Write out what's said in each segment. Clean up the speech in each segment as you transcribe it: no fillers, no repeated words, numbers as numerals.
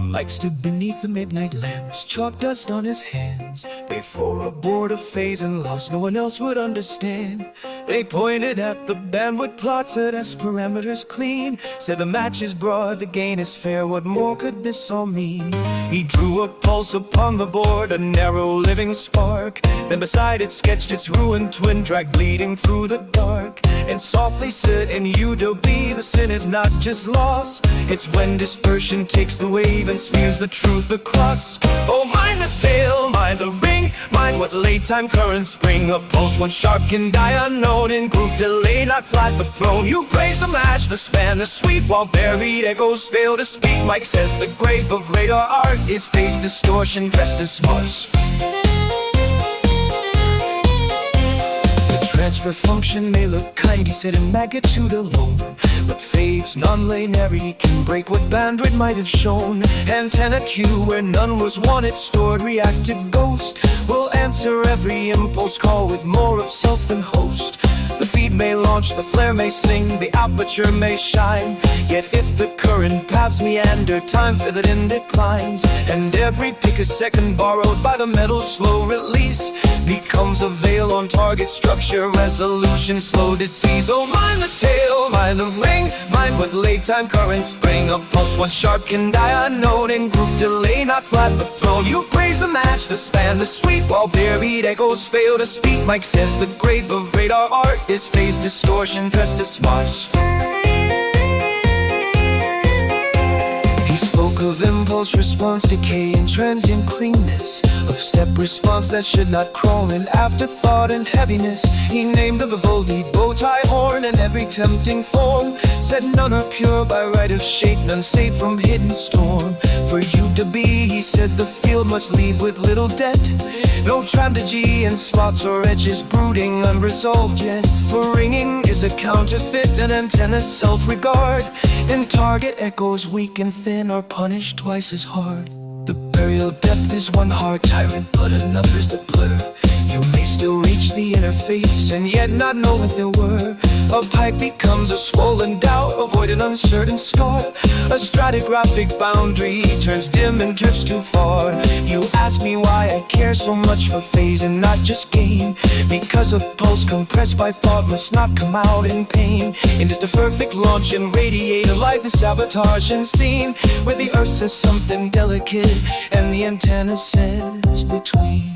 Mike stood beneath the midnight lamps, chalk dust on his hands. Before a board of phase and loss no one else would understand. They pointed at the band with plots at S parameters clean. Said the match is broad, the gain is fair, what more could this all mean? He drew a pulse upon the board, a narrow living spark. Then beside it sketched its ruined twin track bleeding through the dark. And softly said, in UW the sin is not just loss, it's when dispersion takes the wave and smears the truth across. Oh, mind the tail, mind the ring, mind what late time currents bring. A pulse one sharp can die unknown, in group delay not flat but thrown. You praise the match, the span, the sweep, while buried echoes fail to speak. Mike says the grave of radar art is phase distortion dressed as smarts. Transfer function may look kind, he said, in magnitude alone, but phase non-linearity can break what bandwidth might have shown. Antenna Q, where none was wanted, stored reactive ghost, will answer every impulse call with more of self than host. The feed may launch, the flare may sing, the aperture may shine. Yet if the current paths meander, time feathered in declines. And every picosecond borrowed by the metal's slow release becomes a veil on target structure, resolution, slow disease. Oh, mind the tail, mind the ring, mind what late time currents bring. A pulse one sharp can die unknown, in group delay not flat but thrown. You praise the match, the span, the sweep, while buried echoes fail to speak. Mike says the grave of radar art is phase distortion dressed as smarts. He spoke of impulse response, decay, and transient cleanness, of step response that should not crawl in afterthought and heaviness. He named the Vivaldi bow tie horn and every tempting form. Said none are pure by right of shape, none safe from hidden storm. For you to be, he said, the field must leave with little dent. No tramdagy and spots or edges brooding unresolved yet. For ringing is a counterfeit, an antenna's self-regard. And target echoes weak and thin are punished twice as hard. The burial depth is one hard tyrant, but another's the blur. You may still reach the interface and yet not know what there were. A pipe becomes a swollen doubt, avoid an uncertain scar. A stratigraphic boundary turns dim and drifts too far. You ask me why I care so much for phase and not just gain. Because a pulse compressed by thought must not come out in pain. In this perfect launch and radiator lies the sabotage unseen, where the earth says something delicate and the antenna says between.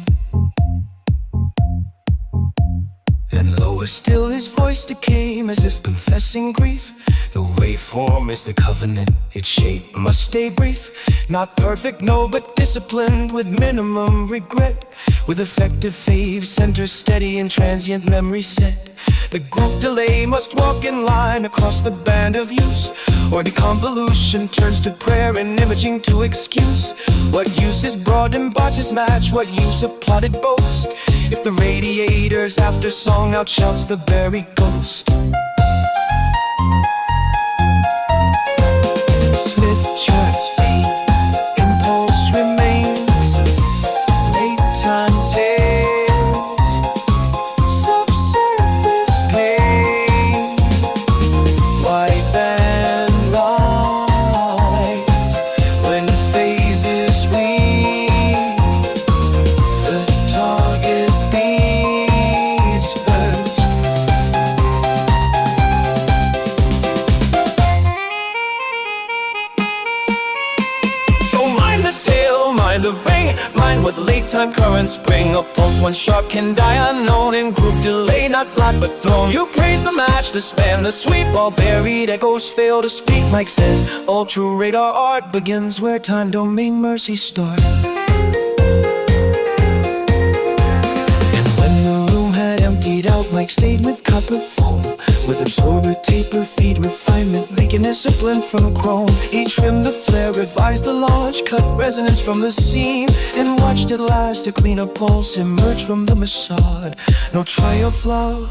And lower still his voice decame, as if confessing grief. The waveform is the covenant, its shape must stay brief. Not perfect, no, but disciplined with minimum regret. With effective phase, center steady and transient memory set. The group delay must walk in line across the band of use, or deconvolution turns to prayer and imaging to excuse. What use is broad and botches match, what use a plotted boast, if the radiator's after song outshouts the buried ghost. Smith charts fade, impulse remains, late time tales, subsurface pain, white band lights, when phases weak, the target beats first. So mind the tail, mind the ring, mind what late time currents bring. A pulse one sharp can die unknown, in group delay not flat but thrown. You praise the match, the span, the sweep, while buried echoes fail to speak. Mike says ultra radar art begins where time domain mercy start. And when the room had emptied out, Mike stayed with copper foam, with absorber, taper, feed, refinement, making discipline from chrome. He trimmed the flare, revised the launch, cut resonance from the seam, and watched it last, a cleaner pulse emerge from the facade. No triumph love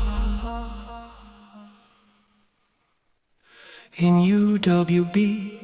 in UWB.